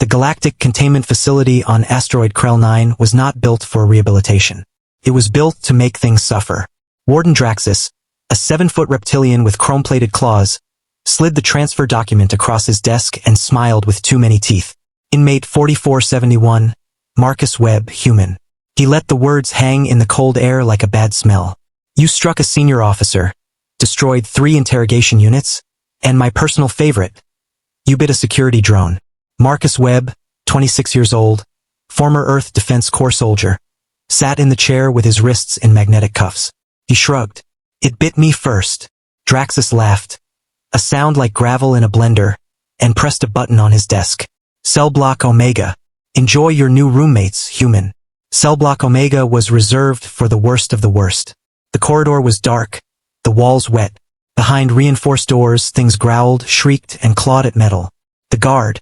Galactic Containment Facility on Asteroid Krell 9 was not built for rehabilitation. It was built to make things suffer. Warden Draxis, a 7-foot reptilian with chrome-plated claws, slid the transfer document across his desk and smiled with too many teeth. Inmate 4471, Marcus Webb, human. He let the words hang in the cold air like a bad smell. You struck a senior officer, destroyed 3 interrogation units, and my personal favorite, you bit a security drone. Marcus Webb, 26 years old, former Earth Defense Corps soldier, sat in the chair with his wrists in magnetic cuffs. He shrugged. It bit me first. Draxis laughed, a sound like gravel in a blender, and pressed a button on his desk. Cellblock Omega. Enjoy your new roommates, human. Cellblock Omega was reserved for the worst of the worst. The corridor was dark, the walls wet. Behind reinforced doors, things growled, shrieked, and clawed at metal. The guard,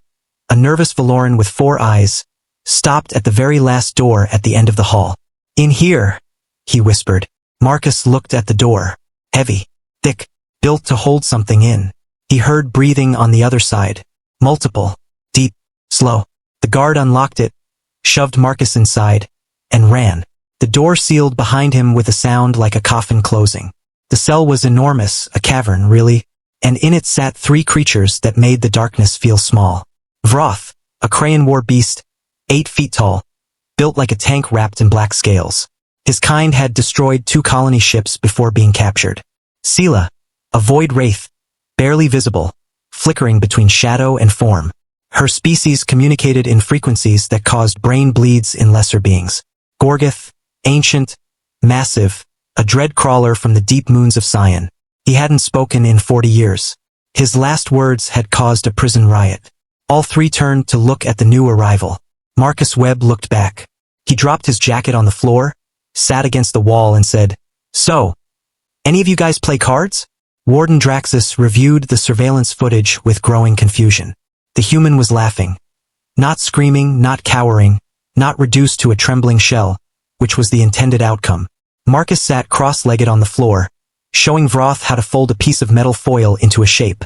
a nervous Valoran with 4 eyes, stopped at the very last door at the end of the hall. In here, he whispered. Marcus looked at the door. Heavy, thick, built to hold something in. He heard breathing on the other side. Multiple, deep, slow. The guard unlocked it, shoved Marcus inside, and ran. The door sealed behind him with a sound like a coffin closing. The cell was enormous, a cavern, really, and in it sat 3 creatures that made the darkness feel small. Vroth, a Craian war beast, 8 feet tall, built like a tank wrapped in black scales. His kind had destroyed 2 colony ships before being captured. Sila, a void wraith, barely visible, flickering between shadow and form. Her species communicated in frequencies that caused brain bleeds in lesser beings. Gorgath, ancient, massive, a dread crawler from the deep moons of Sion. He hadn't spoken in 40 years. His last words had caused a prison riot. All 3 turned to look at the new arrival. Marcus Webb looked back. He dropped his jacket on the floor, sat against the wall and said, So, any of you guys play cards? Warden Draxis reviewed the surveillance footage with growing confusion. The human was laughing. Not screaming, not cowering, not reduced to a trembling shell, which was the intended outcome. Marcus sat cross-legged on the floor, showing Vroth how to fold a piece of metal foil into a shape.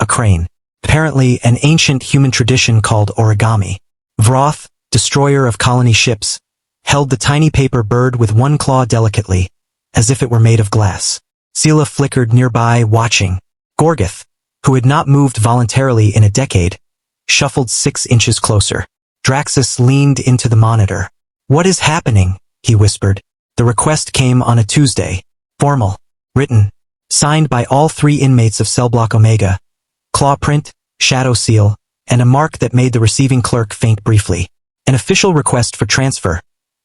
A crane. Apparently an ancient human tradition called origami. Vroth, destroyer of colony ships, held the tiny paper bird with one claw delicately, as if it were made of glass. Sila flickered nearby, watching. Gorgath, who had not moved voluntarily in a decade, shuffled 6 inches closer. Draxis leaned into the monitor. What is happening? He whispered. The request came on a Tuesday. Formal. Written. Signed by all 3 inmates of Cellblock Omega. Claw print, shadow seal, and a mark that made the receiving clerk faint briefly. An official request for transfer.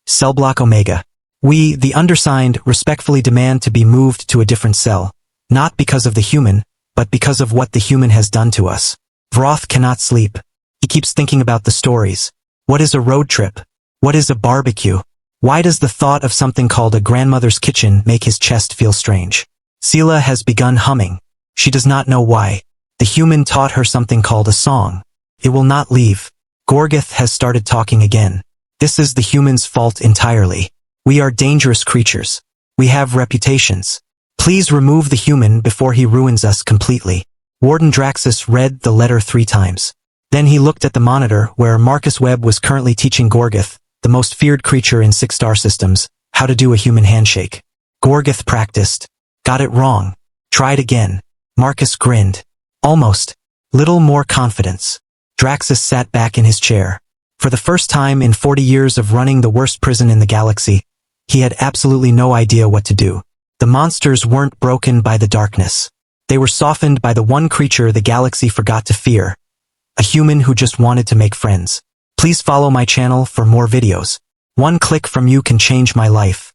Cellblock Omega. We, the undersigned, respectfully demand to be moved to a different cell. Not because of the human, but because of what the human has done to us. Vroth cannot sleep. He keeps thinking about the stories. What is a road trip? What is a barbecue? Why does the thought of something called a grandmother's kitchen make his chest feel strange? Sila has begun humming. She does not know why. The human taught her something called a song. It will not leave. Gorgath has started talking again. This is the human's fault entirely. We are dangerous creatures. We have reputations. Please remove the human before he ruins us completely. Warden Draxis read the letter 3 times. Then he looked at the monitor where Marcus Webb was currently teaching Gorgath, the most feared creature in 6 star systems, how to do a human handshake. Gorgath practiced. Got it wrong. Tried again. Marcus grinned. Almost. Little more confidence. Draxis sat back in his chair. For the first time in 40 years of running the worst prison in the galaxy, he had absolutely no idea what to do. The monsters weren't broken by the darkness. They were softened by the one creature the galaxy forgot to fear. A human who just wanted to make friends. Please follow my channel for more videos. One click from you can change my life.